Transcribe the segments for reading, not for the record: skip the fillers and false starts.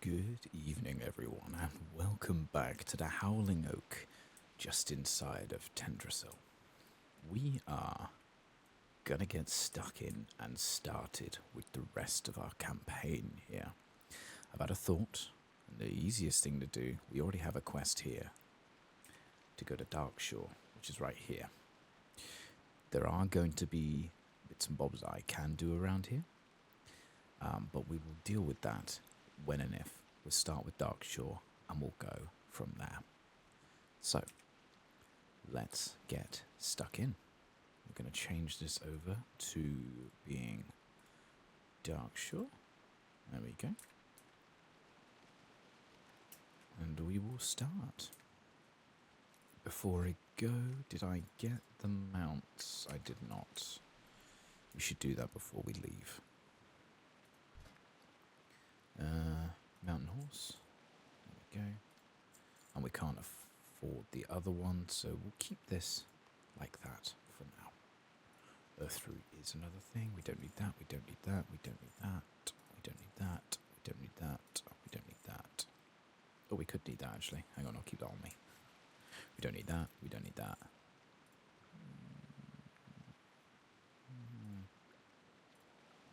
Good evening, everyone, and welcome back to the Howling Oak, just inside of Tendrasil. We are gonna get stuck in and started with the rest of our campaign here. I've had a thought, and the easiest thing to do, we already have a quest here, to go to Darkshore, which is right here. There are going to be bits and bobs I can do around here, but we will deal with that when and if. We'll start with Darkshore and we'll go from there. So, let's get stuck in. We're going to change this over to being Darkshore. There we go. And we will start. Before I go, did I get the mounts? I did not. We should do that before we leave. Mountain horse. There we go. And we can't afford the other one, so we'll keep this like that for now. Earth root is another thing. We don't need that, we don't need that, we don't need that, we don't need that, we don't need that, we don't need that. Oh, we could need that actually. Hang on, I'll keep that on me. We don't need that, we don't need that.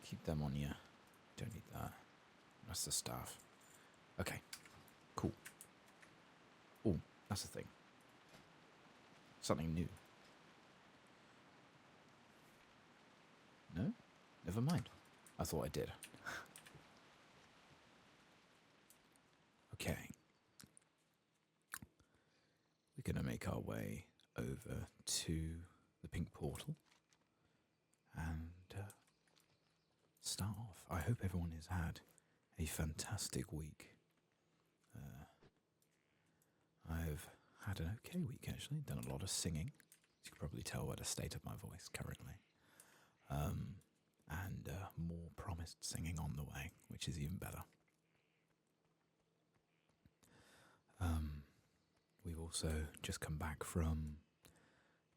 Keep them on you. Don't need that. That's the staff. Okay, cool. Oh, that's the thing. Something new. No? Never mind. I thought I did. Okay. We're going to make our way over to the pink portal and start off. I hope everyone has had a fantastic week. I've had an okay week actually, done a lot of singing, as you can probably tell by the state of my voice currently. And more promised singing on the way, which is even better. We've also just come back from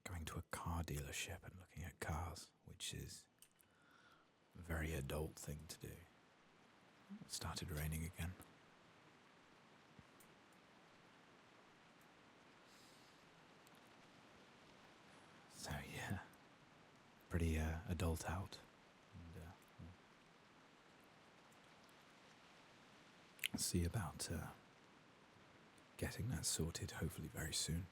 going to a car dealership and looking at cars, which is a very adult thing to do. It started raining again. So yeah, pretty adult out. And, I'll see about getting that sorted hopefully very soon.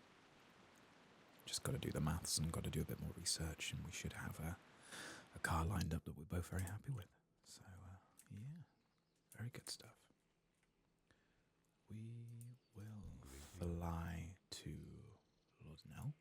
Just got to do the maths and got to do a bit more research, and we should have a car lined up that we're both very happy with. So yeah, very good stuff. We will fly to Losnell.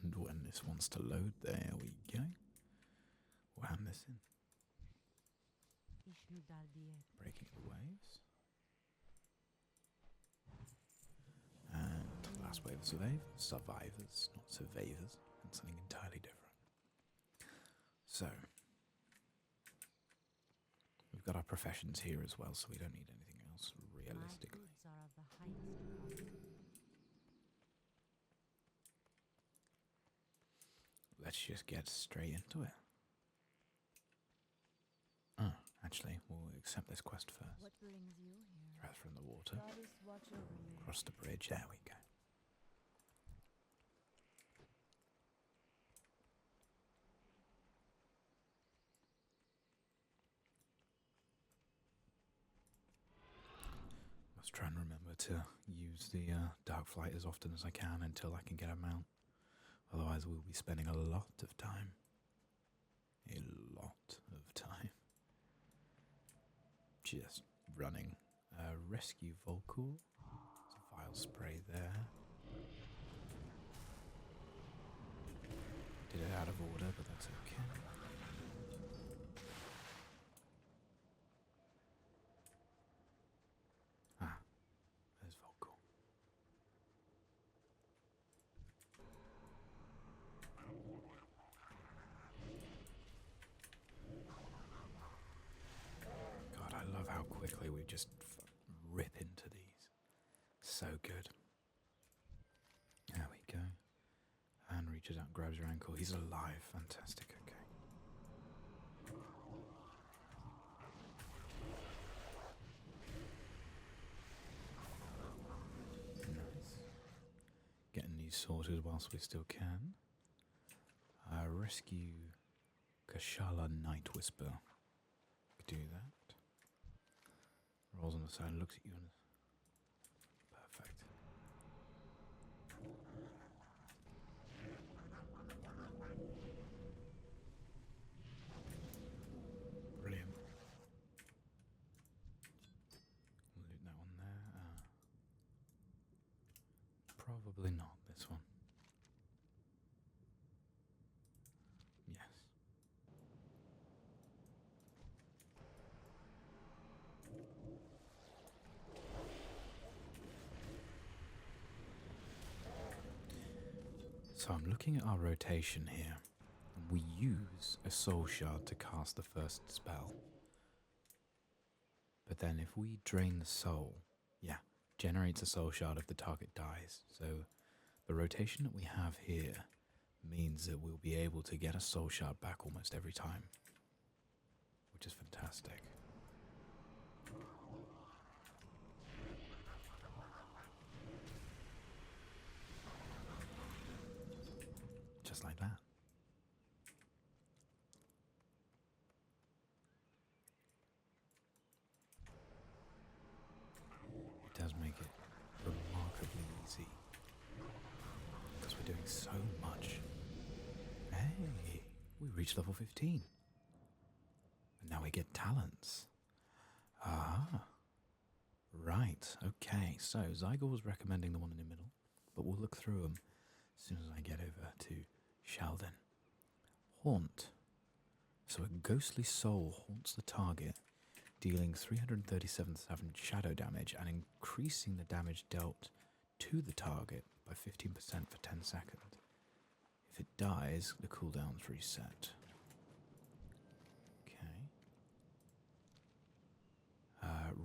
And when this wants to load, there we go. We'll hand this in. Breaking the waves. And the last wave of survivors, not survivors, and something entirely different. So, we've got our professions here as well, so we don't need anything else realistically. Let's just get straight into it. Oh, actually, we'll accept this quest first. What brings you here? Threat from the water. Goddess, watch over you. Across the bridge. There we go. Must try and remember to use the dark flight as often as I can until I can get a mount. Otherwise we'll be spending a lot of time. A lot of time. Just running. Rescue Volcor. There's a vile spray there. Did it out of order, but that's okay. Ah, there's Volcor. God, I love how quickly just rip into these. So good. There we go. And reaches out and grabs your ankle. He's alive. Fantastic. Okay. Nice. Getting these sorted whilst we still can. Rescue Kashala Night Whisper. Do that. Rolls on the side, looks at you and... Perfect. Brilliant. Loot that one there. Probably not this one. Yes. So I'm looking at our rotation here. We use a soul shard to cast the first spell. But then if we drain the soul, generates a soul shard if the target dies. So the rotation that we have here means that we'll be able to get a soul shard back almost every time, which is fantastic. Just like that. It does make it remarkably easy because we're doing so much. Hey, we reached level 15. And now we get talents. Ah. Right, okay. So Zygor was recommending the one in the middle, but we'll look through them as soon as I get over to Sheldon. Haunt. So a ghostly soul haunts the target, dealing 337 shadow damage and increasing the damage dealt to the target by 15% for 10 seconds. If it dies, the cooldown's reset. Okay.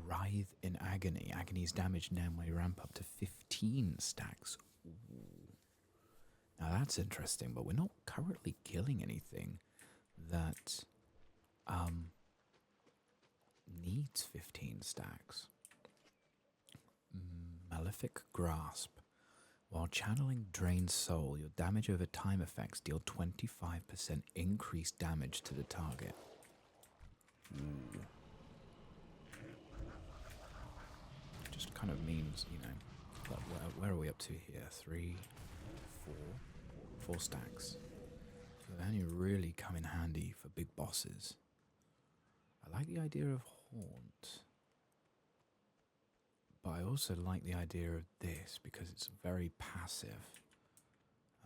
Writhe in Agony. Agony's damage now may ramp up to 15 stacks. Ooh. Now that's interesting, but we're not currently killing anything that needs 15 stacks. Malefic Grasp. While channeling Drained Soul, your damage over time effects deal 25% increased damage to the target. Ooh. Just kind of means, you know, where are we up to here? 3, 4 stacks. So they only really come in handy for big bosses. I like the idea of Haunt, but I also like the idea of this because it's very passive.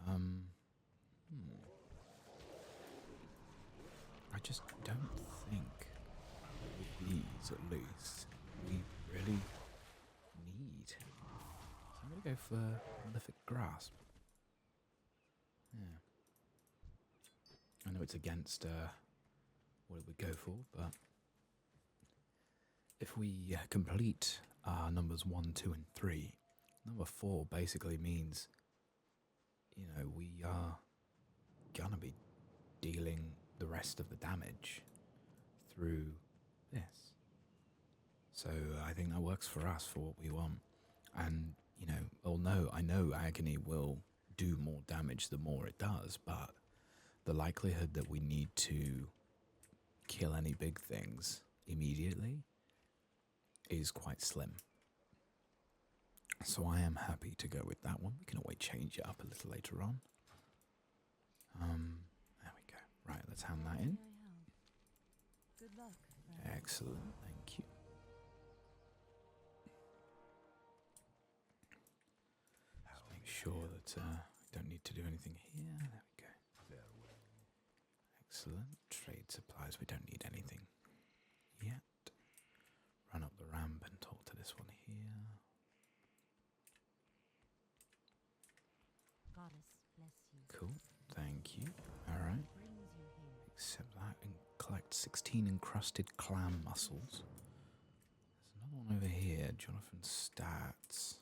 I just don't think, with these at least, we really need. So I'm going to go for Malefic Grasp. Yeah. I know it's against what it would go for, but if we complete numbers 1, 2, and 3, number 4 basically means, you know, we are gonna be dealing the rest of the damage through this. So I think that works for us for what we want. And, you know, I know Agony will do more damage the more it does, but the likelihood that we need to kill any big things immediately is quite slim. So I am happy to go with that one. We can always change it up a little later on. There we go. Right, let's hand that in. Good luck, friend. Excellent, thank you. Just make sure that I don't need to do anything here. There we go. Excellent. Trade supplies, we don't need anything yet. Run up the ramp and talk to this one here. Goddess bless you. Cool, thank you. Alright. Brings you here. Accept that and collect 16 encrusted clam mussels. There's another on over here, Jonathan's stats,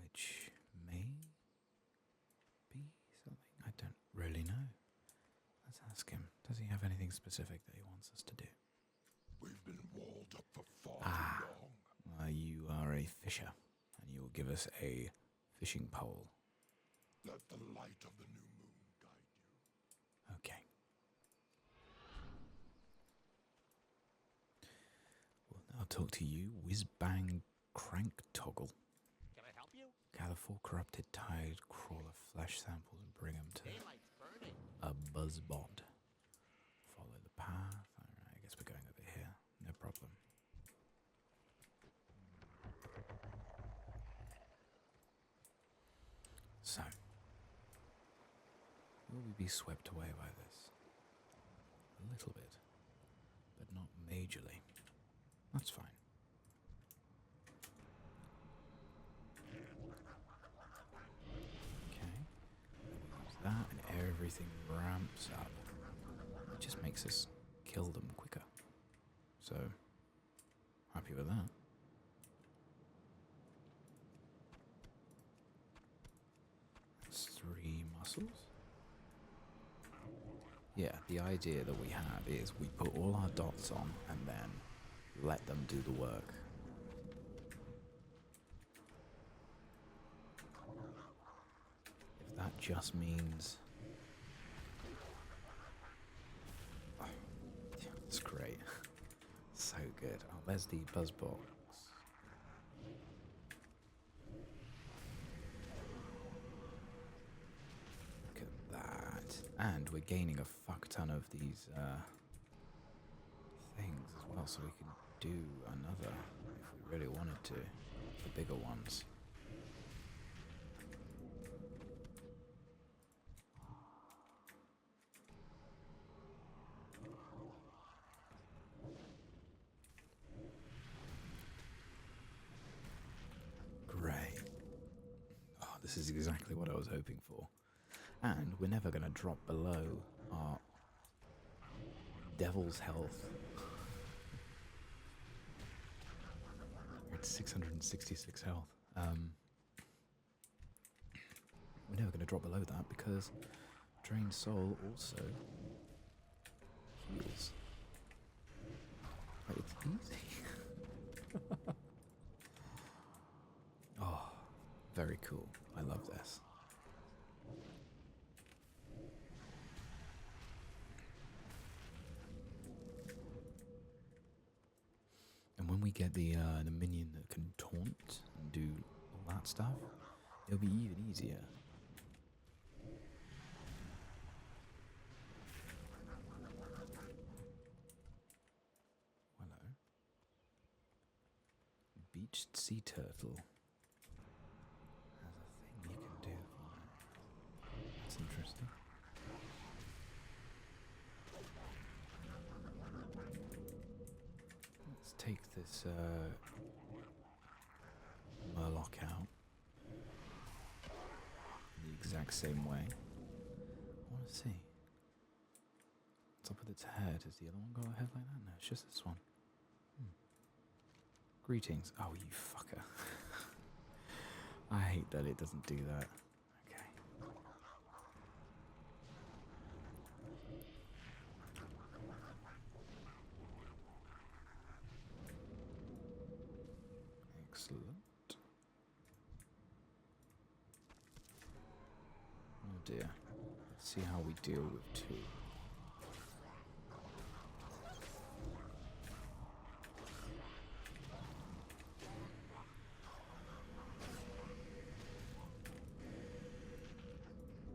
which may be something I don't really know. Let's ask him. Does he have anything specific that he wants us to do? We've been walled up for far too long. You are a fisher, and you will give us a fishing pole. Let the light of the new moon guide you. Okay. We'll now talk to you, Whiz-Bang Crank Toggle. Can I help you? Gather 4 corrupted tide crawler flesh samples and bring them to Daylight's burning. a buzzbot. Follow the path. Alright, I guess we're going over here. No problem. So, will we be swept away by this? A little bit, but not majorly. That's fine. Okay. Use that and everything ramps up. It just makes us kill them quicker. So, happy with that. That's 3 muscles. Yeah, the idea that we have is we put all our dots on and then let them do the work. If that just means... Oh, yeah, that's great. So good. Oh, there's the buzz box. Look at that. And we're gaining a fuck ton of these things as well, so we can do another if we really wanted to, the bigger ones. Great. Oh, this is exactly what I was hoping for. And we're never going to drop below our devil's health. We're at 666 health. We're never going to drop below that because Drained Soul also heals. Like, it's easy. Oh, very cool. I love this. And when we get the minion that can taunt and do all that stuff, it'll be even easier. Hello. Beached sea turtle has a thing you can do. That's interesting. Let's take this Murloc out the exact same way. I want to see. Top of its head. Has the other one got a head like that? No, it's just this one. Greetings. Oh, you fucker. I hate that it doesn't do that. Okay. Excellent. Oh dear. Let's see how we deal with 2.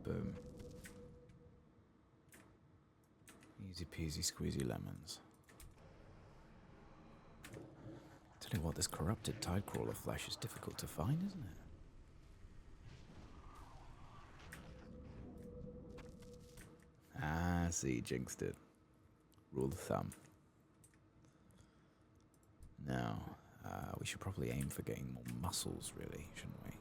Boom. Easy peasy squeezy lemons. Tell you what, this corrupted tidecrawler flesh is difficult to find, isn't it? Ah, see, jinxed it. Rule of thumb. Now, we should probably aim for getting more muscles, really, shouldn't we?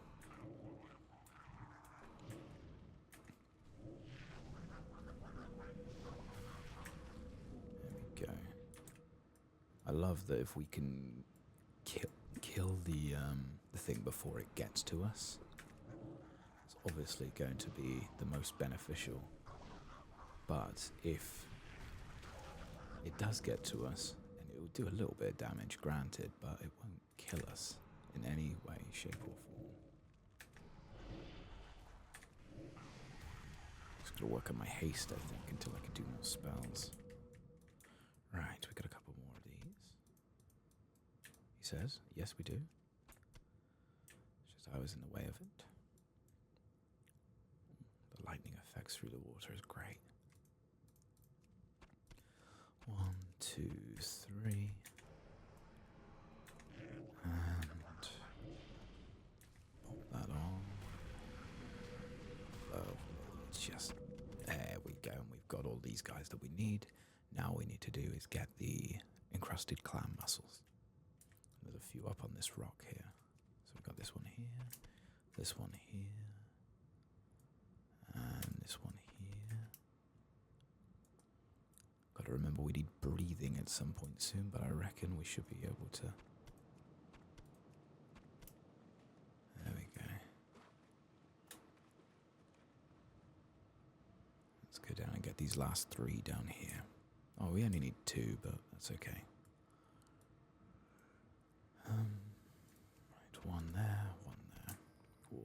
There we go. I love that if we can kill the thing before it gets to us. It's obviously going to be the most beneficial. But if it does get to us, and it will do a little bit of damage, granted, but it won't kill us in any way, shape or form. Just gotta work on my haste, I think, until I can do more spells. Right, we got a couple more of these. He says, yes we do. It's just I was in the way of it. The lightning effects through the water is great. 1, 2, 3. And pop that on. Lovely. It's just, there we go. And we've got all these guys that we need. Now all we need to do is get the encrusted clam mussels. There's a few up on this rock here. So we've got this one here, this one here, and this one here. Got to remember we need breathing at some point soon, but I reckon we should be able to. There we go. Let's go down and get these last 3 down here. Oh, we only need 2, but that's okay. Right, 1 there, 1 there.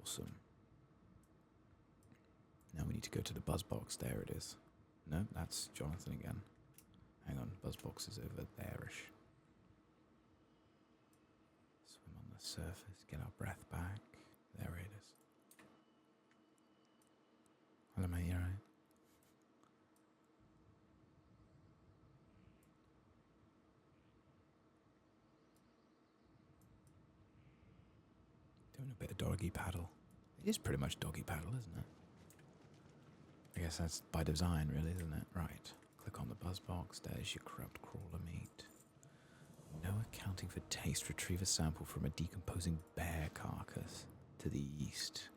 Awesome. Now we need to go to the buzz box. There it is. No, that's Jonathan again. Hang on, buzz box is over there-ish. Swim on the surface, get our breath back. There it is. Hello, mate, you alright? Doing a bit of doggy paddle. It is pretty much doggy paddle, isn't it? I guess that's by design, really, isn't it? Right. Click on the buzz box. There's your corrupt crawler meat. No accounting for taste. Retrieve a sample from a decomposing bear carcass to the east.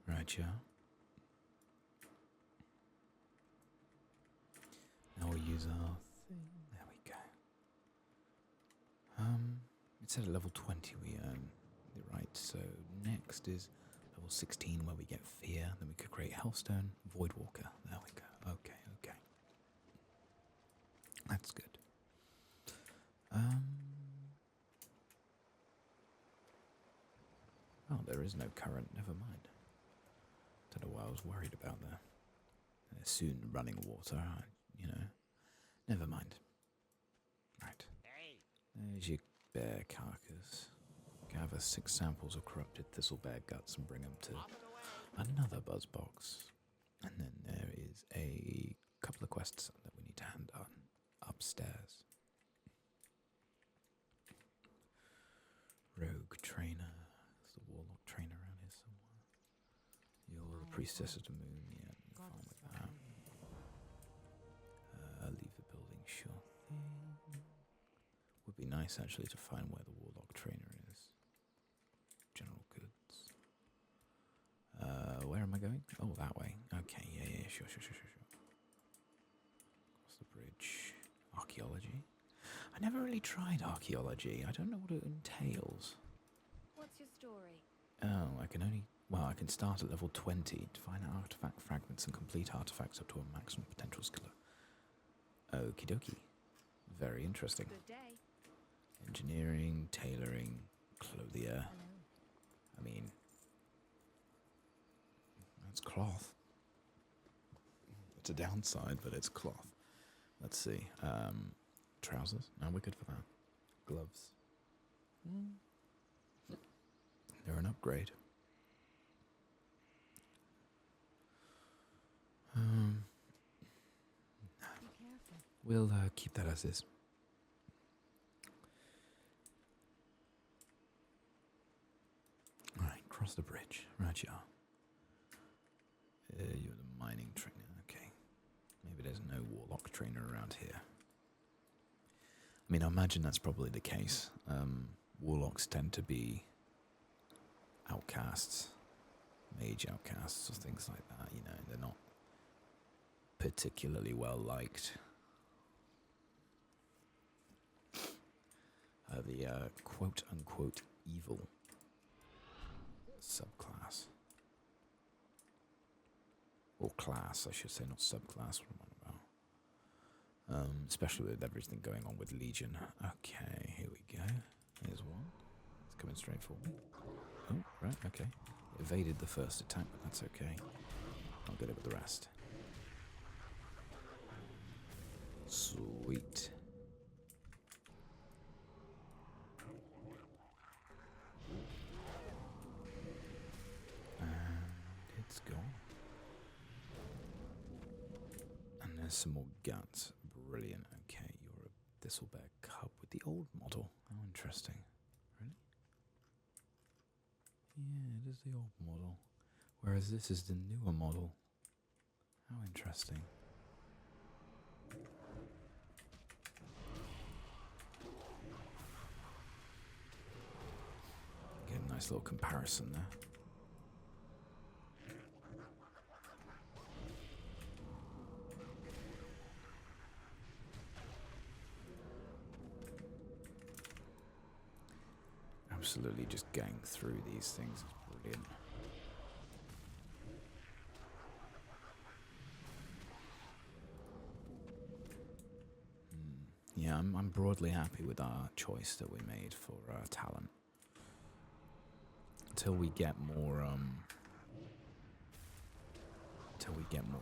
Right, yeah. Now we'll use our thing. There we go. It said at level 20 we earn the right, so next is level 16 where we get fear, then we could create Hellstone, Voidwalker. There we go. Okay, okay. That's good. Oh, there is no current, never mind. Don't know what I was worried about there. Soon running water, you know. Never mind. Right. Hey, There's your bear carcass. Gather 6 samples of corrupted thistlebear guts and bring them to off and away. another buzz box. And then there is a couple of quests that we need to hand on upstairs. Rogue trainer. There's the warlock trainer around here somewhere. You're the priestess of the moon. Yeah, I'm fine with that. Leave the building, sure thing. Would be nice actually to find where the warlock trainer is. General goods. Where am I going? Oh, that way. Okay, yeah, sure. Across the bridge. Archaeology. I never really tried archaeology. I don't know what it entails. What's your story? Oh, I can start at level 20 to find artifact fragments and complete artifacts up to a maximum potential skill. Okie dokie. Very interesting. Good day. Engineering, tailoring, clothier. Hello. I mean, that's cloth. It's a downside, but it's cloth. Let's see. Trousers. No, we're good for that. Gloves. They're an upgrade. Be careful. We'll keep that as is. Alright, cross the bridge. Right, you are. You're the mining trainer. Okay. Maybe there's no warlock trainer around here. I mean, I imagine that's probably the case. Warlocks tend to be outcasts, mage outcasts or things like that. You know, they're not particularly well liked. The quote-unquote evil subclass. Or class, I should say, not subclass. What am I about? Especially with everything going on with Legion. Okay, here we go. Here's one. It's coming straight for me. Oh, right, okay. Evaded the first attack, but that's okay. I'll get it with the rest. Sweet. And it's gone. And there's some more guts. Brilliant. Okay, you're a Thistlebear cub with the old model. How interesting. Really? Yeah, it is the old model. Whereas this is the newer model. How interesting. Get a nice little comparison there. Absolutely just going through these things is brilliant. Yeah, I'm broadly happy with our choice that we made for talent. Until we get more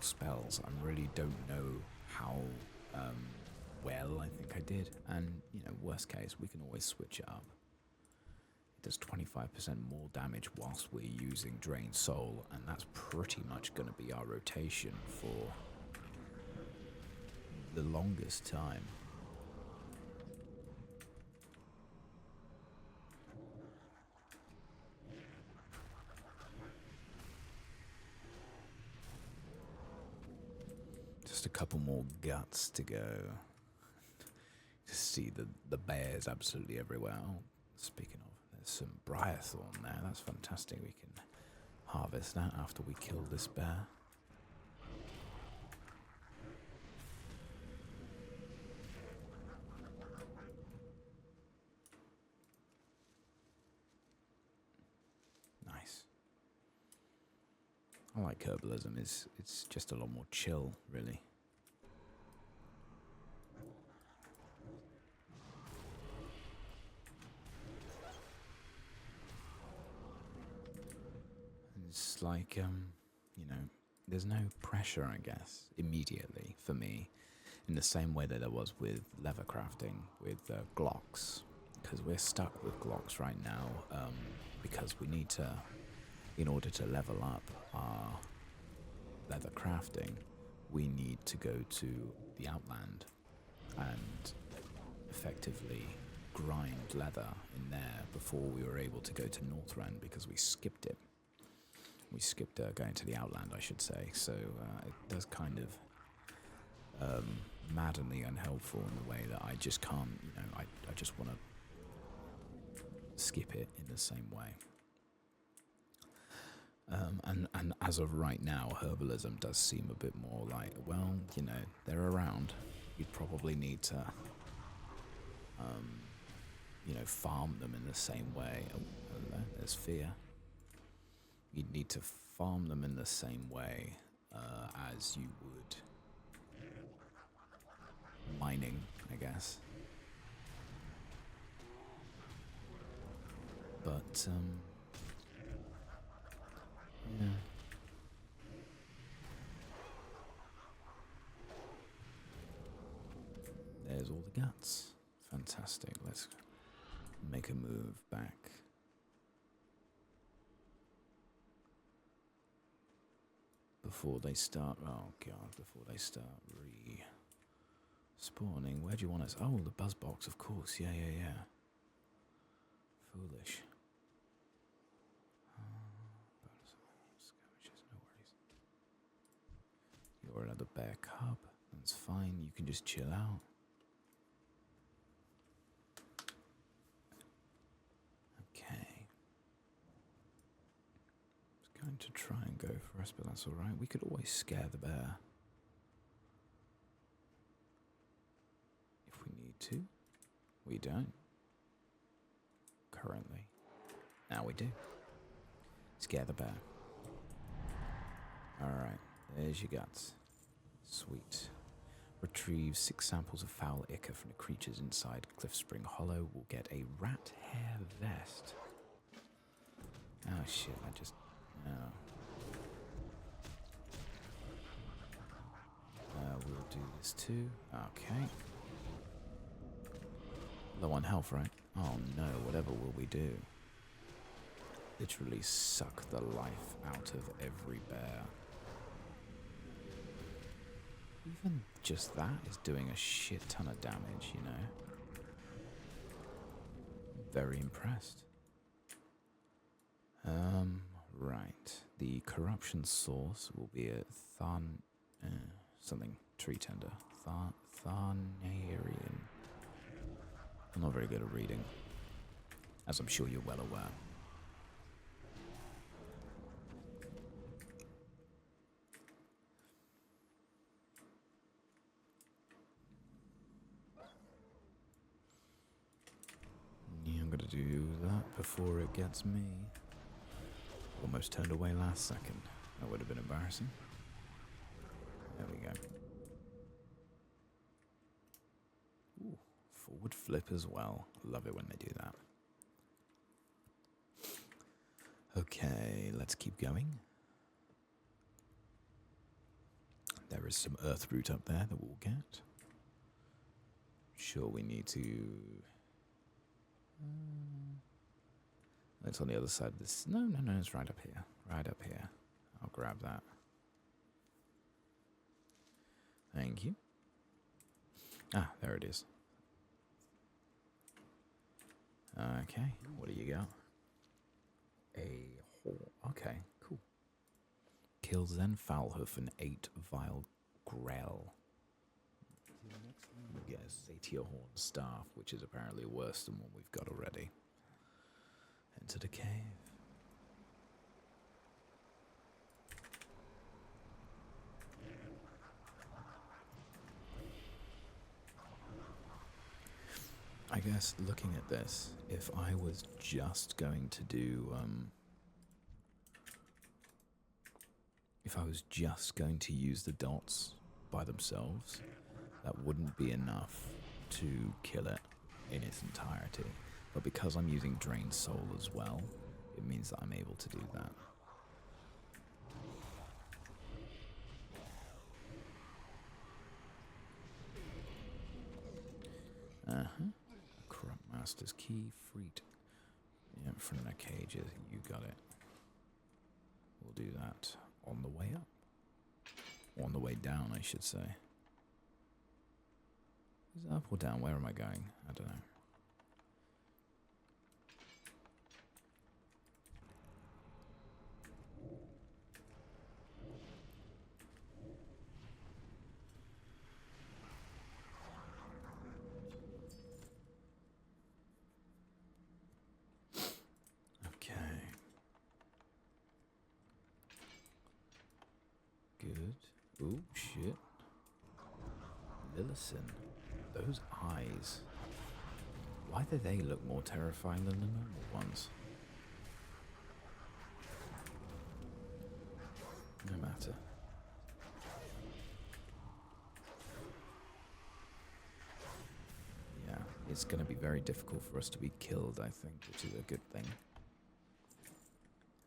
spells, I really don't know how well I think I did. And you know, worst case, we can always switch it up. It does 25% more damage whilst we're using Drain Soul, and that's pretty much going to be our rotation for the longest time. Just a couple more guts to go. To see the bears absolutely everywhere. Oh, speaking of, there's some Briarthorn there. That's fantastic. We can harvest that after we kill this bear. Nice. I like herbalism. It's just a lot more chill, really. It's like, you know, there's no pressure, I guess, immediately for me, in the same way that there was with leather crafting, with Glocks, because we're stuck with Glocks right now, because we need to, in order to level up our leather crafting, we need to go to the Outland and effectively grind leather in there before we were able to go to Northrend, because we skipped it. We skipped going to the Outland, I should say, so it does kind of maddeningly unhelpful in the way that I just can't, you know, I just want to skip it in the same way. And as of right now, herbalism does seem a bit more like, well, you know, they're around. You'd probably need to, you know, farm them in the same way. Oh, hello, there's fear. You'd need to farm them in the same way as you would mining, I guess. But, yeah. There's all the guts. Fantastic. Let's make a move back. Before they start, oh god, before they start spawning. Where do you want us? Oh, the buzz box, of course. Yeah. Foolish. Scavengers, no worries. You're another bear cub. That's fine, you can just chill out. Okay. It's going to try and go for us, but that's alright. We could always scare the bear. If we need to. We don't. Currently. Now we do. Scare the bear. Alright, there's your guts. Sweet. Retrieve 6 samples of foul ichor from the creatures inside Cliff Spring Hollow. We'll get a rat hair vest. Oh shit, I just... Oh. We'll do this too. Okay. Low on health, right? Oh no, whatever will we do? Literally suck the life out of every bear. Even just that is doing a shit ton of damage, you know. Very impressed. Right. The corruption source will be a something tree tender. Tharnarian. I'm not very good at reading, as I'm sure you're well aware. Yeah, I'm gonna do that before it gets me. Almost turned away last second. That would have been embarrassing. There we go. Ooh, forward flip as well. Love it when they do that. Okay, let's keep going. There is some earth root up there that we'll get. Sure, we need to... it's on the other side of this. No, it's right up here. Right up here. I'll grab that. Thank you. Ah, there it is. Okay, what do you got? A hole. Okay, cool. Kill Zen Foulhoof and 8 Vile Grell. We get a Satyr Horn Staff, which is apparently worse than what we've got already. Enter the cave. I guess looking at this, if I was just going to do, if I was just going to use the dots by themselves, that wouldn't be enough to kill it in its entirety. But because I'm using Drained Soul as well, it means that I'm able to do that. Corrupt Master's Key, freed. Yeah, from the cages, you got it. We'll do that on the way up. On the way down, I should say. Is it up or down? Where am I going? I don't know. Good. Ooh, shit. Lillison. Those eyes. Why do they look more terrifying than the normal ones? No matter. Yeah, it's going to be very difficult for us to be killed, I think, which is a good thing.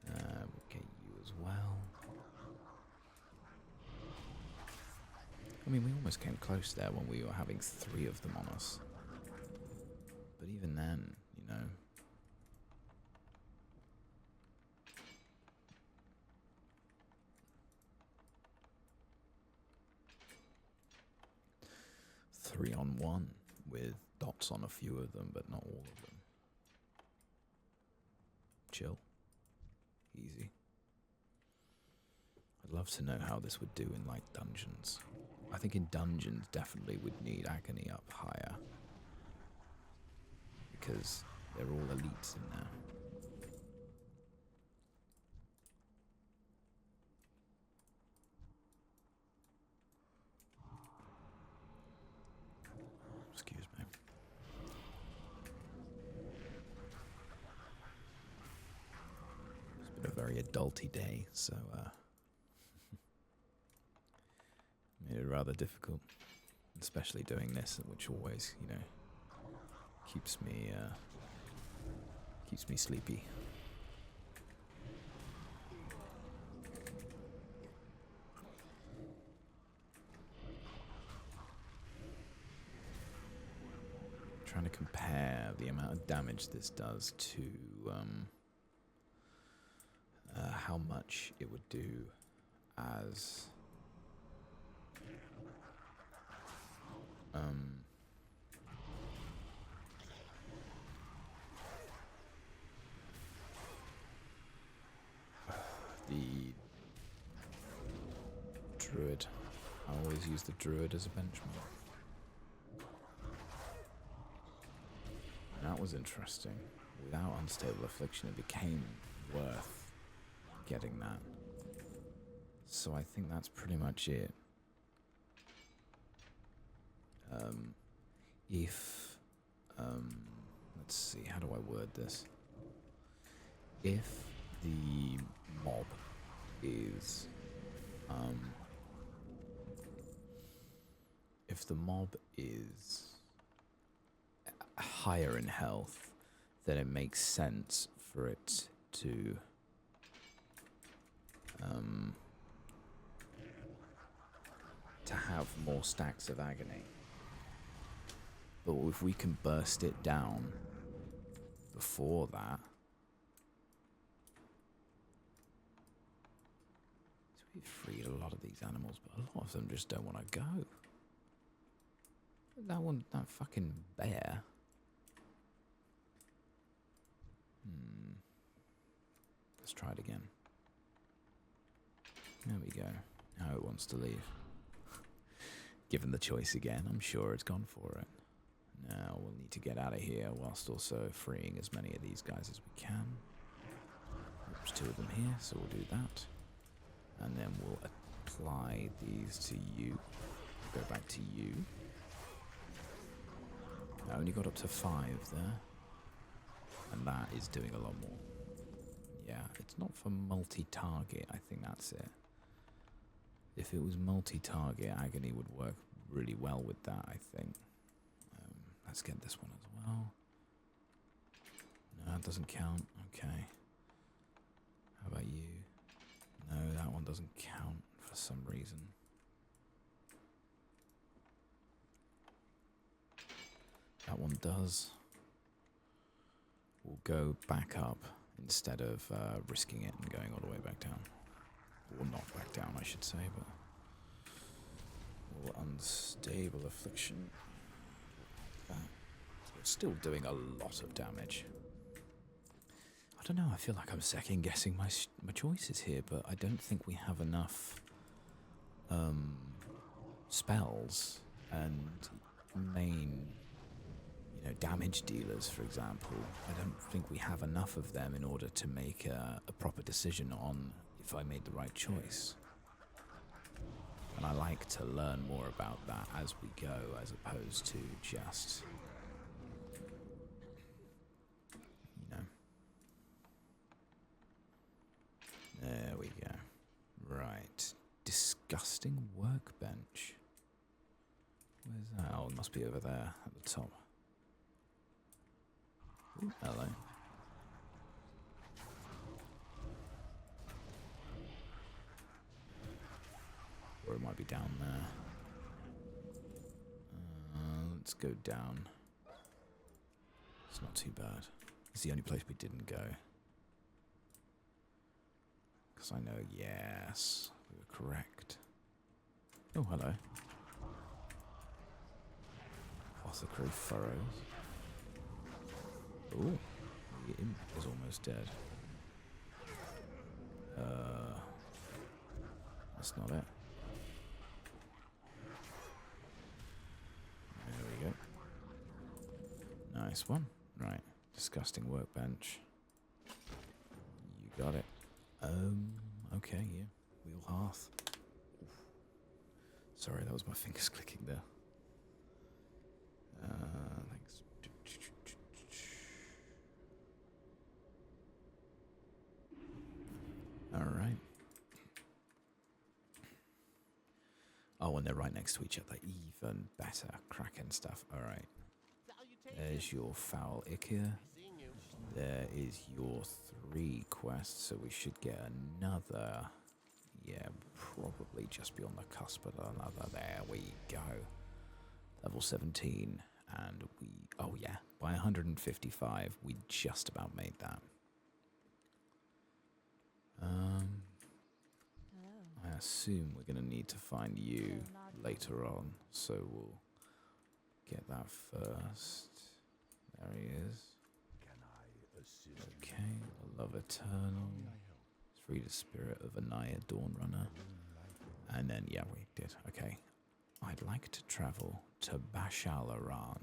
Okay, you as well. I mean, we almost came close there when we were having 3 of them on us. But even then, you know... Three on one, with dots on a few of them, but not all of them. Chill. Easy. I'd love to know how this would do in, like, dungeons. I think in dungeons definitely would need agony up higher. Because they're all elites in there. Excuse me. It's been a very adulty day, so made it rather difficult. Especially doing this, which always, you know, keeps me sleepy. Trying to compare the amount of damage this does to how much it would do as the druid. I always use the druid as a benchmark. That was interesting. Without Unstable Affliction, it became worth getting that. So I think that's pretty much it. Let's see, how do I word this? If the mob is, higher in health, then it makes sense for it to have more stacks of agony. But if we can burst it down before that, so we've freed a lot of these animals, but a lot of them just don't want to go. That fucking bear. Let's try it again. There we go. Now it wants to leave. Given the choice again, I'm sure it's gone for it. Now we'll need to get out of here whilst also freeing as many of these guys as we can. There's 2 of them here, so we'll do that. And then we'll apply these to you. Go back to you. I only got up to 5 there. And that is doing a lot more. Yeah, it's not for multi-target, I think that's it. If it was multi-target, Agony would work really well with that, I think. Let's get this one as well. No, that doesn't count. Okay. How about you? No, that one doesn't count for some reason. That one does. We'll go back up instead of risking it and going all the way back down. Or not back down, I should say, but... Unstable Affliction. It's still doing a lot of damage. I don't know, I feel like I'm second guessing my choices here, but I don't think we have enough spells and main, damage dealers, for example. I don't think we have enough of them in order to make a proper decision on if I made the right choice. And I like to learn more about that as we go, as opposed to just, There we go. Right. Disgusting workbench. Where's that? Oh, it must be over there at the top. Ooh, hello. Or it might be down there. Let's go down. It's not too bad. It's the only place we didn't go. Because I know, yes, we were correct. Oh, hello. Apothecary Furrows. Ooh, the imp is almost dead. That's not it. Nice one. Right. Disgusting workbench. You got it. Okay, yeah. Wheel hearth. Oof. Sorry, that was my fingers clicking there. Thanks. Alright. Oh, and they're right next to each other. Even better. Cracking stuff. Alright. There's your foul Ikea. Seeing you. There is your 3 quests, so we should get another. Yeah, probably just be on the cusp of another. There we go. Level 17, and we. Oh yeah, by 155, we just about made that. Hello. I assume we're gonna need to find you later on, so we'll get that first. There he is. Can I assist? Okay, a love eternal. Free the spirit of Anaya Dawnrunner. And then, yeah, we did. Okay. I'd like to travel to Bashalaran.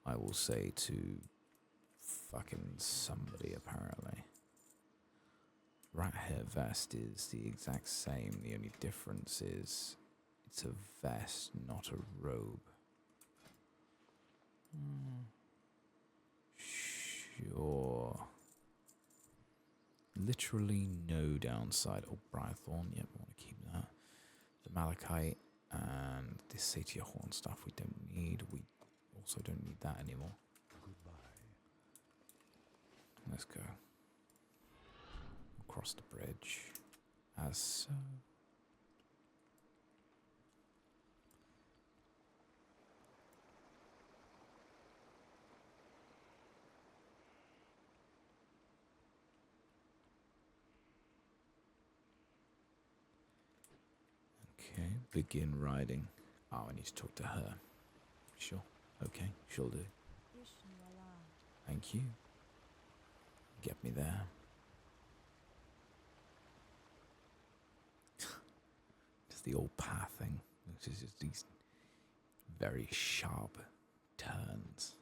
I will say to fucking somebody, apparently. Rat hair vest is the exact same. The only difference is it's a vest, not a robe. Sure. Literally no downside. Oh, Briarthorn, yep, I want to keep that. The Malachite and the Satyr Horn stuff we don't need. We also don't need that anymore. Goodbye. Let's go. Across the bridge. As so. Okay, begin riding. Oh, I need to talk to her. Sure. Okay, she'll do. Thank you. Get me there. Just the old path thing. Which is just these very sharp turns.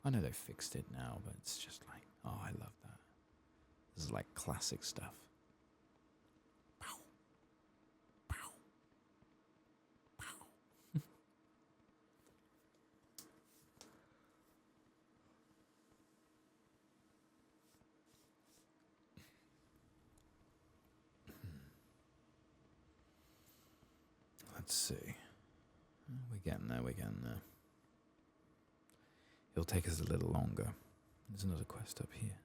I know they fixed it now, but it's just like, oh, I love that. This is like classic stuff. Pow. Pow. Pow. Let's see. We're getting there, we're getting there. It'll take us a little longer. There's another quest up here.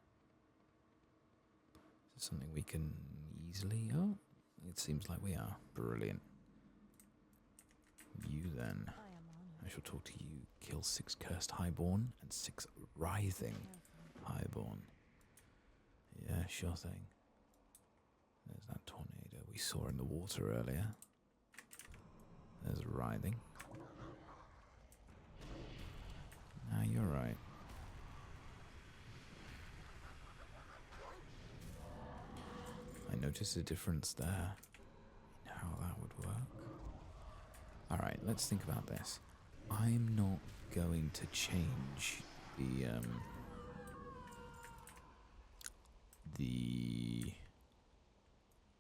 Is it something we can easily... Oh, it seems like we are. Brilliant. You then. I shall talk to you. Kill 6 cursed highborn and 6 writhing highborn. Yeah, sure thing. There's that tornado we saw in the water earlier. There's writhing. Nah, you're right. I noticed a difference there in how that would work. Alright, let's think about this. I'm not going to change the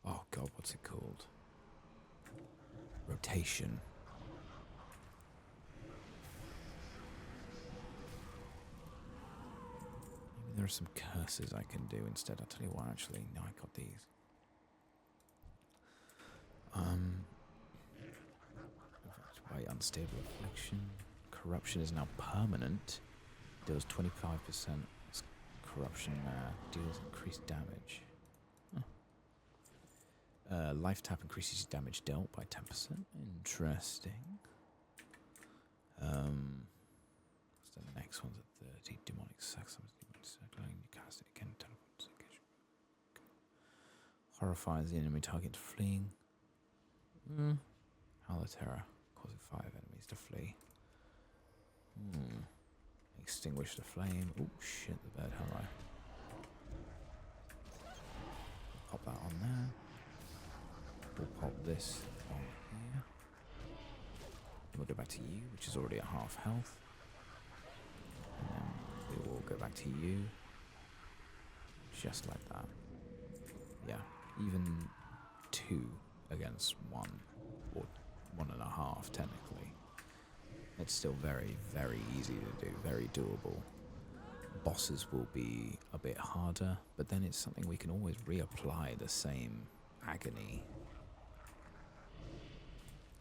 oh god, what's it called? Rotation. Maybe there are some curses I can do instead. I'll tell you what, actually. No, I got these. By unstable affliction. Corruption is now permanent. Deals 25% corruption, deals increased damage. Life tap increases damage dealt by 10%. Interesting. What's the next one's at 30? Demonic sex. You cast it again. Horrifies the enemy target fleeing. Howl of Terror. Causing 5 enemies to flee. Extinguish the flame. Oh shit, the bird hello. Pop that on there. We'll pop this on here. And we'll go back to you, which is already at half health. it back to you. Just like that. Yeah, even 2 against 1, or 1.5 technically. It's still very, very easy to do, very doable. Bosses will be a bit harder, but then it's something we can always reapply the same agony.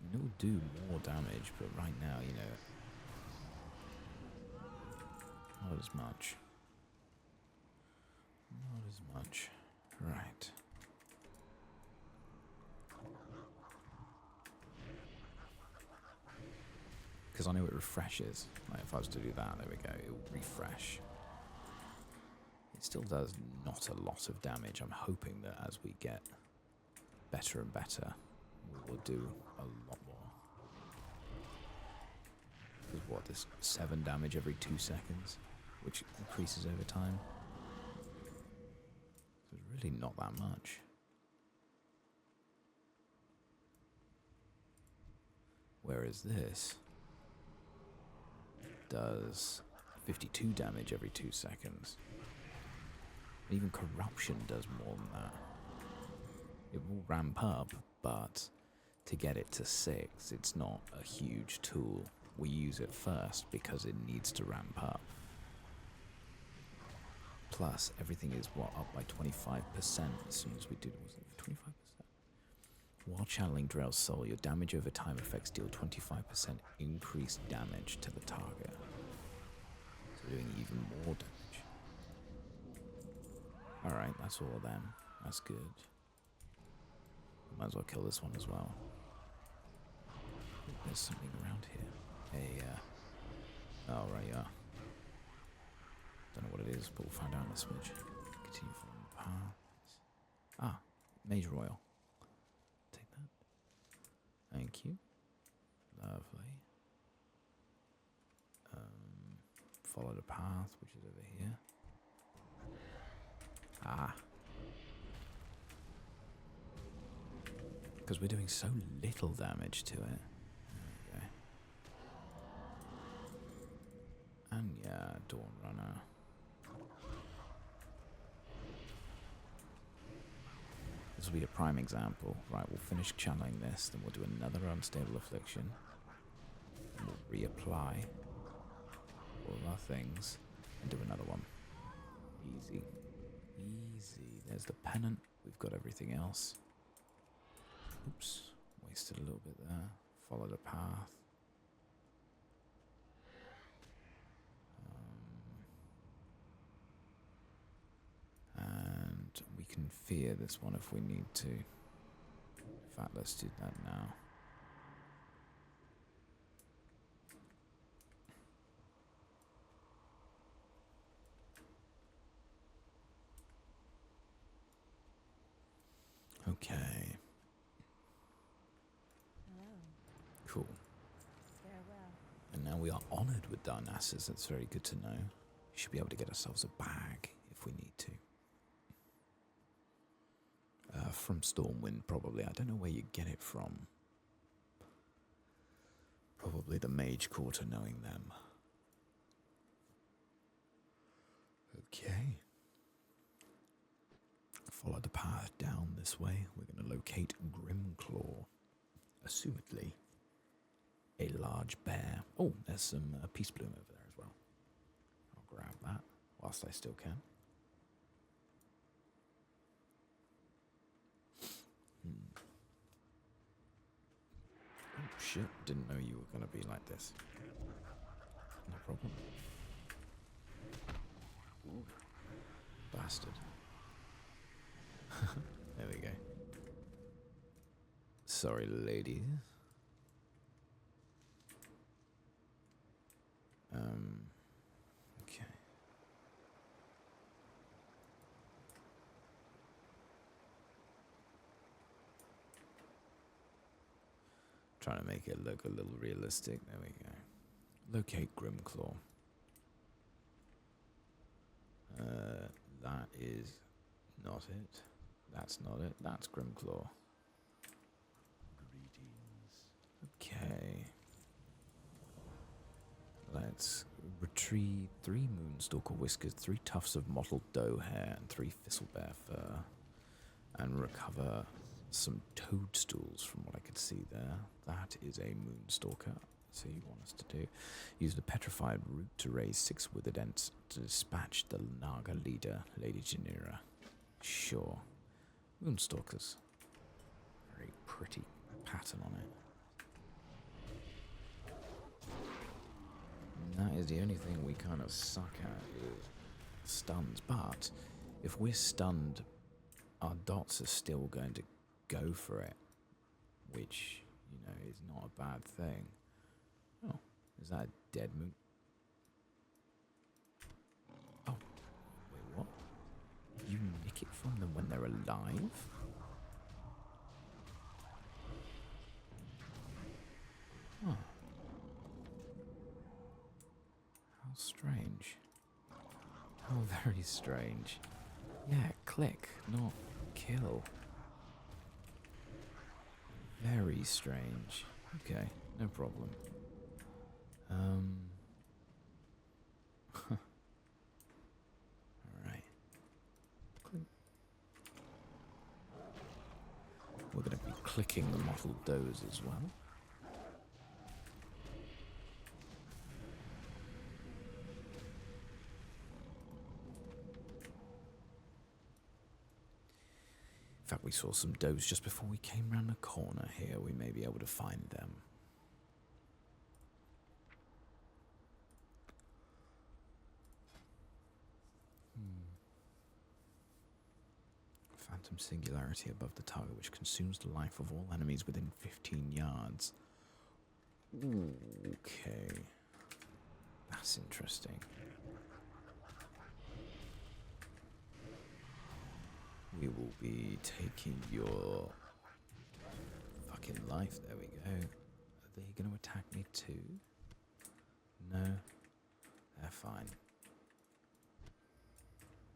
And it will do more damage, but right now, you know, not as much. Not as much. Right. Because I know it refreshes. Like if I was to do that, there we go, it will refresh. It still does not a lot of damage. I'm hoping that as we get better and better, we will do a lot more. Because what, this 7 damage every 2 seconds, which increases over time. So it's really not that much. Whereas this does 52 damage every 2 seconds. Even corruption does more than that. It will ramp up, but to get it to 6, it's not a huge tool. We use it first because it needs to ramp up. Plus, everything is, up by 25% as soon as we do, was it 25%? While channeling Drell's soul, your damage over time effects deal 25% increased damage to the target. So doing even more damage. Alright, that's all of them. That's good. Might as well kill this one as well. There's something around here. Oh, right, yeah. Don't know what it is, but we'll find out in a smidge. Continue following the path. Ah, Mage Royal. Take that. Thank you. Lovely. Follow the path, which is over here. Ah. Because we're doing so little damage to it. There we go. And yeah, Dawn Runner. This will be a prime example. Right, we'll finish channeling this, then we'll do another Unstable Affliction. And we'll reapply all of our things and do another one. Easy. Easy. There's the pennant. We've got everything else. Oops. Wasted a little bit there. Follow the path. And we can fear this one if we need to. In fact, let's do that now. Okay. Hello. Cool. Farewell. And now we are honoured with Darnassus. That's very good to know. We should be able to get ourselves a bag if we need to. From Stormwind, probably. I don't know where you get it from. Probably the Mage Quarter, knowing them. Okay. Follow the path down this way. We're going to locate Grimclaw. Assumedly, a large bear. Oh, there's some Peace Bloom over there as well. I'll grab that whilst I still can. Oh shit, didn't know you were going to be like this. No problem. Ooh. Bastard. There we go. Sorry, ladies. Okay. Trying to make it look a little realistic. There we go. Locate Grimclaw. That is not it. That's not it. That's Grimclaw. Greetings. Okay. Let's Retrieve 3 moonstalker whiskers, 3 tufts of mottled doe hair, and 3 thistlebear fur. And recover some toadstools from what I could see there. That is a moonstalker. So you want us to do. Use the petrified root to raise 6 withered ents to dispatch the Naga leader, Lady Janira. Sure. Moonstalkers. Very pretty pattern on it. And that is the only thing we kind of suck at is stuns. But if we're stunned, our dots are still going to go for it, which, you know, is not a bad thing. Oh, is that a dead moon? Oh, wait, what? You nick it from them when they're alive? Huh. How strange. How very strange. Yeah, click, not kill. Very strange. Okay, no problem. Alright. We're going to be clicking the mottled does as well. In fact, we saw some does just before we came round the corner here. We may be able to find them. Phantom singularity above the target, which consumes the life of all enemies within 15 yards. Okay. That's interesting. We will be taking your fucking life. There we go. Are they going to attack me too? No. They're fine.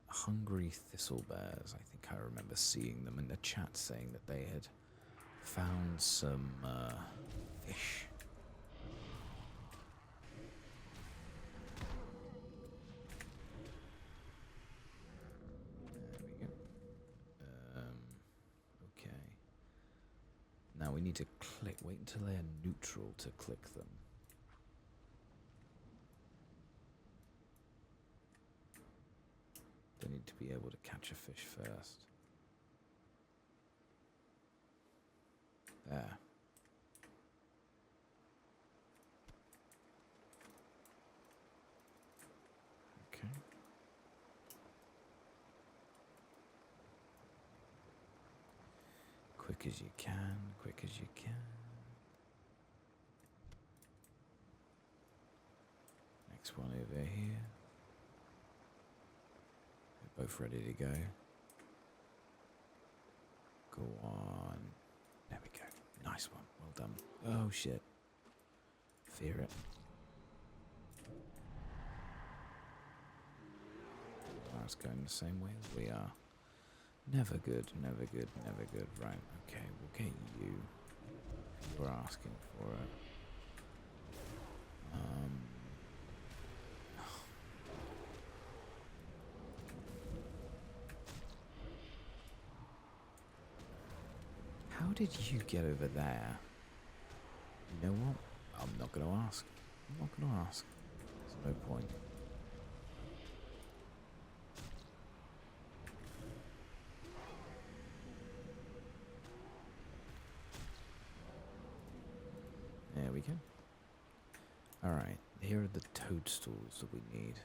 Hungry thistlebears. I think I remember seeing them in the chat saying that they had found some fish. Now we need to click, wait until they're neutral to click them. They need to be able to catch a fish first. There. Okay. Quick as you can, quick as you can. Next one over here. They're both ready to go. Go on. There we go. Nice one. Well done. Oh shit. Fear it. Oh, it's going the same way as we are. Never good, never good, never good. Right, okay, we'll get you. You were asking for it. How did you get over there? You know what? I'm not going to ask. I'm not going to ask. There's no point. There we go. Alright, here are the toadstools that we need.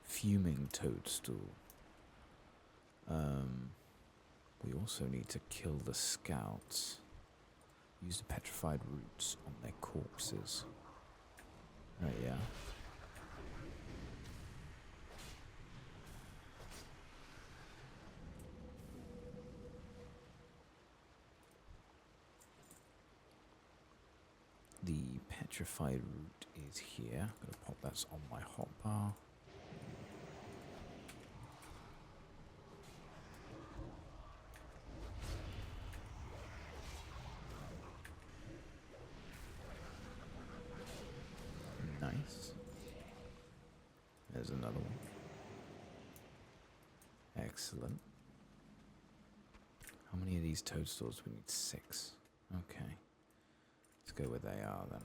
Fuming toadstool. We also need to kill the scouts. Use the petrified roots on their corpses. Right, yeah. The petrified root is here. I'm going to pop that on my hotbar. Nice. Excellent. How many of these toadstools? We need 6. Okay. Let's go where they are then.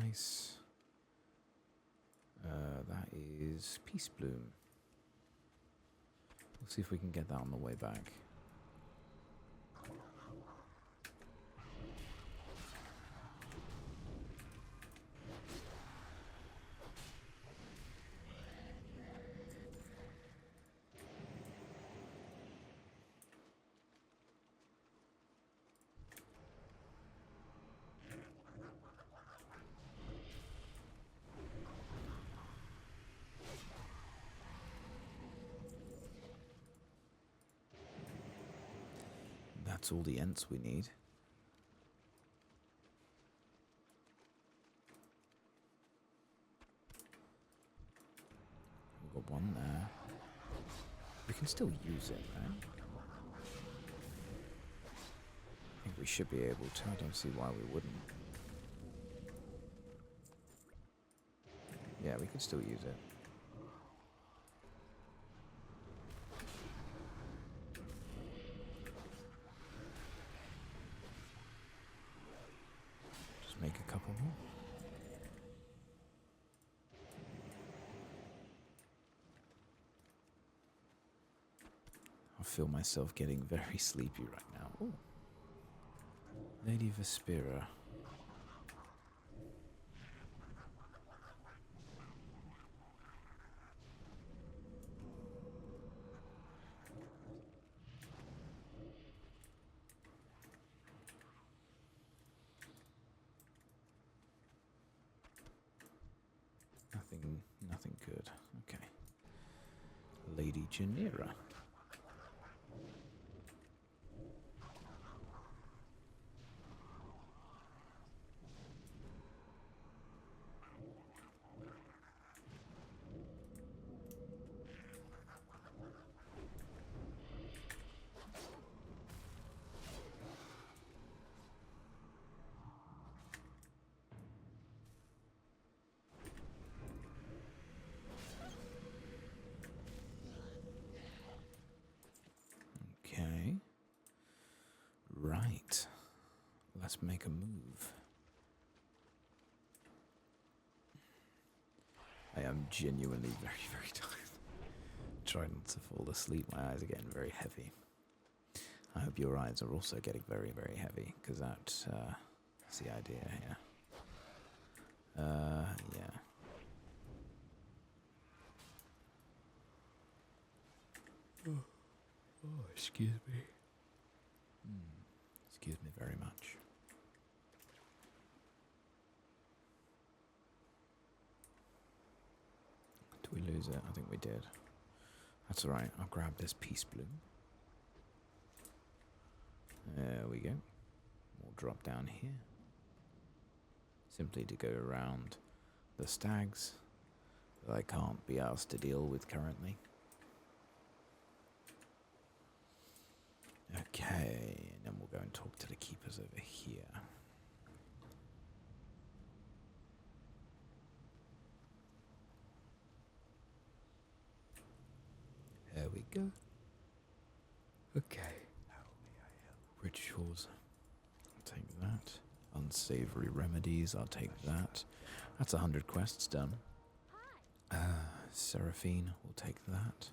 Nice. That is Peace Bloom. We'll see if we can get that on the way back. That's all the Ents we need. We've got one there. We can still use it, right? I think we should be able to. I don't see why we wouldn't. Yeah, we could still use it. Make a couple more. I feel myself getting very sleepy right now. Ooh. Lady Vespera. Nothing good. Okay. Lady Janira. Okay. Right. Let's make a move. I am genuinely very, very tired. Try not to fall asleep. My eyes are getting very heavy. I hope your eyes are also getting very, very heavy, because that's the idea here. Yeah. Oh, excuse me. Excuse me very much. Did we lose it? I think we did. That's alright. I'll grab this Peace Bloom. There we go. We'll drop down here. Simply to go around the stags that I can't be asked to deal with currently. Okay, and then we'll go and talk to the keepers over here. There we go. Okay. How may I help? Rituals. I'll take that. Unsavory remedies. I'll take that. That's 100 quests done. Seraphine. We'll take that.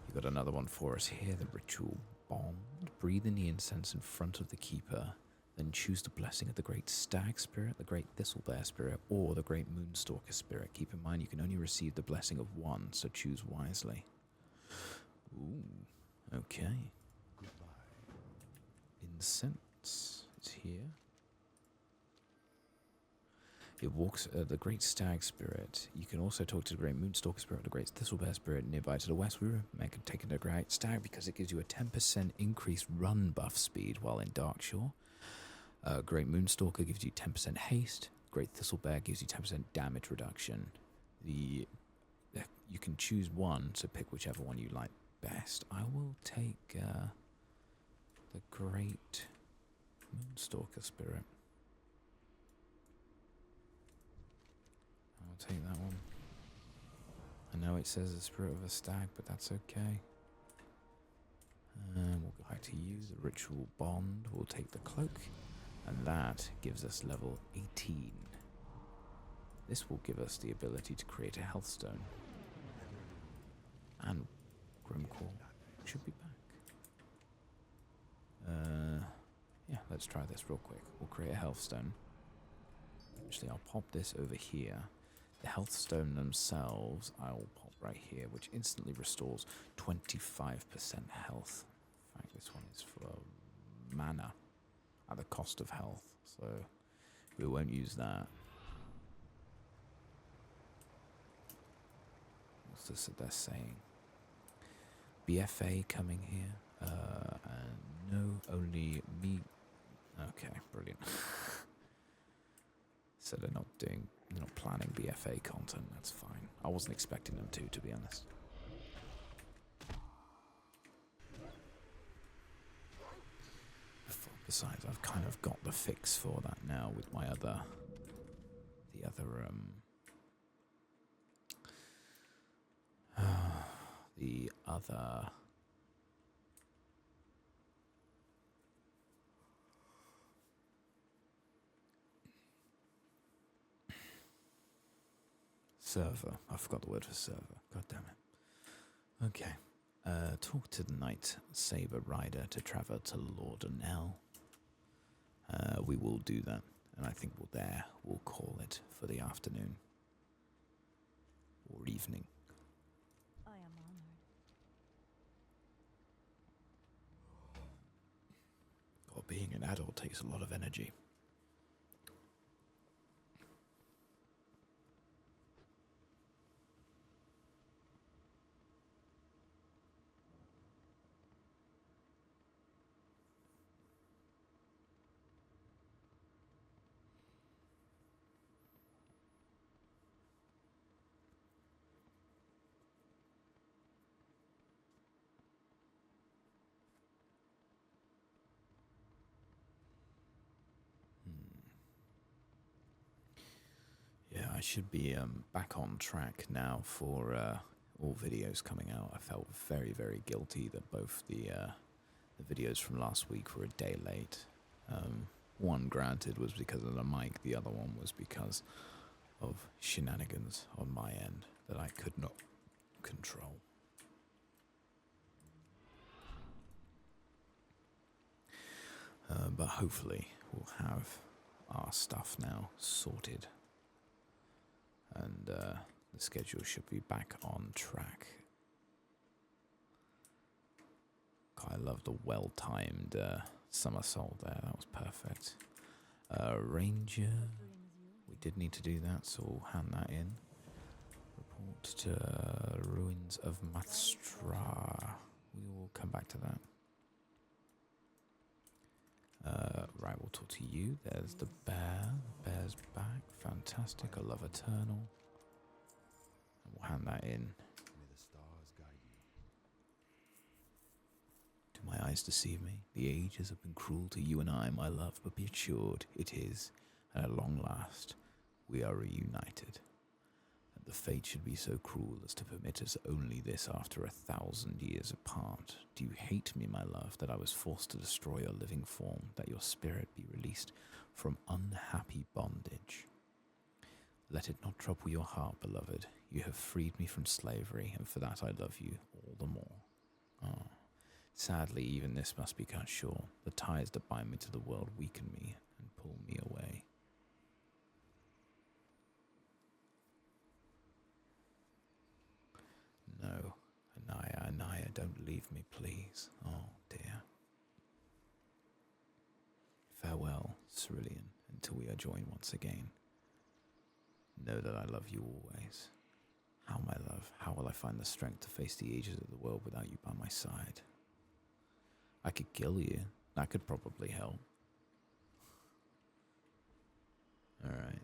You got another one for us here. The ritual bond. Breathe in the incense in front of the keeper. Then choose the blessing of the great stag spirit, the great thistlebear spirit, or the great moonstalker spirit. Keep in mind you can only receive the blessing of one, so choose wisely. Ooh, okay. Goodbye. Incense is here. It walks the Great Stag Spirit. You can also talk to the Great Moonstalker Spirit, the Great Thistlebear Spirit nearby to the west. We recommend taking the Great Stag because it gives you a 10% increased run buff speed while in Darkshore. Great Moonstalker gives you 10% haste. Great Thistlebear gives you 10% damage reduction. You can choose one, so pick whichever one you like best. I will take the Great Moonstalker Spirit. I'll take that one. I know it says the Spirit of a Stag, but that's okay. And we'll go back to you, the Ritual Bond. We'll take the Cloak, and that gives us level 18. This will give us the ability to create a Health Stone. And Grimcore should be back. Yeah, let's try this real quick. We'll create a Health Stone. Actually, I'll pop this over here. The Health Stone themselves, I'll pop right here, which instantly restores 25% health. In fact, this one is for mana at the cost of health, so we won't use that. What's this that they're saying? BFA coming here. And no, only me. Okay, brilliant. So they're not planning BFA content. That's fine. I wasn't expecting them to be honest. Besides, I've kind of got the fix for that now with my the other server. I forgot the word for server. God damn it. Okay. Talk to the Knight Saber Rider to travel to Lordanelle. We will do that, and I think we'll call it for the afternoon or evening. I am honored. God, being an adult takes a lot of energy. Yeah, I should be back on track now for all videos coming out. I felt very, very guilty that both the videos from last week were a day late. One, granted, was because of the mic. The other one was because of shenanigans on my end that I could not control. But hopefully we'll have our stuff now sorted. And the schedule should be back on track. God, I love the well-timed somersault there. That was perfect. Ranger. We did need to do that, so we'll hand that in. Report to Ruins of Mathstra. We will come back to that. Right, we'll talk to you. There's the bear. The bear's back. Fantastic. I love Eternal. And we'll hand that in. May the stars guide you. Do my eyes deceive me? The ages have been cruel to you and I, my love, but be assured it is, and at long last, we are reunited. And the fate should be so cruel as to permit us only this after 1,000 years apart. Do you hate me, my love, that I was forced to destroy your living form, that your spirit be released from unhappy bondage? Let it not trouble your heart, beloved. You have freed me from slavery, and for that I love you all the more. Ah. Sadly, even this must be cut short. The ties that bind me to the world weaken me and pull me away. No, Anaya, don't leave me, please. Oh, dear. Farewell, Cerulean, until we are joined once again. Know that I love you always. How, my love, how will I find the strength to face the ages of the world without you by my side? I could kill you. That could probably help. Alright.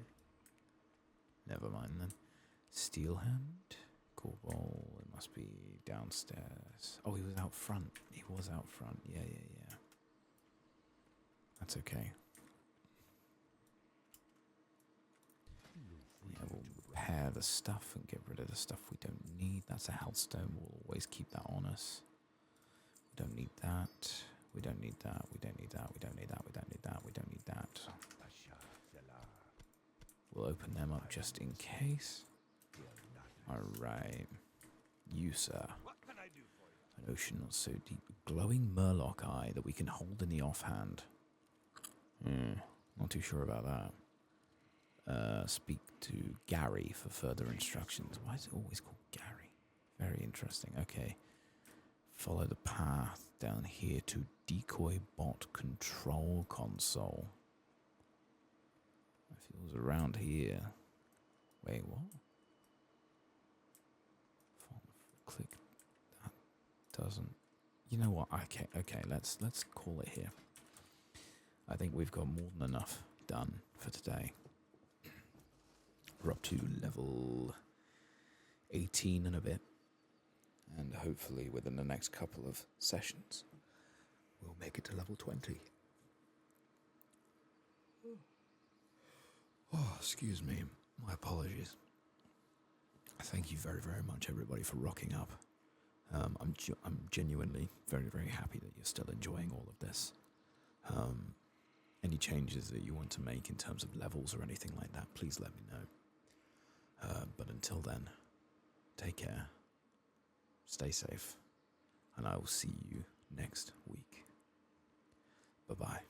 Never mind then. Steelhand? Corbol, it must be downstairs. Oh, he was out front. He was out front. Yeah. That's okay. Yeah, we'll repair the stuff and get rid of the stuff we don't need. That's a hellstone. We'll always keep that on us. We don't need that. We don't need that. We don't need that. We don't need that. We don't need that. We don't need that. We'll open them up just in case. Alright. You, sir. What can I do for you? An ocean not so deep. Glowing murloc eye that we can hold in the offhand. Not too sure about that. Speak to Gary for further instructions. Why is it always called Gary? Very interesting. Okay. Follow the path down here to decoy bot control console. If it was around here. Wait, what? Click. That doesn't. You know what? Okay. Let's call it here. I think we've got more than enough done for today. We're up to level 18 and a bit. And hopefully within the next couple of sessions, we'll make it to level 20. Oh, excuse me. My apologies. Thank you very, very much, everybody, for rocking up. I'm genuinely very, very happy that you're still enjoying all of this. Any changes that you want to make in terms of levels or anything like that, please let me know. But until then, take care, stay safe, and I will see you next week. Bye-bye.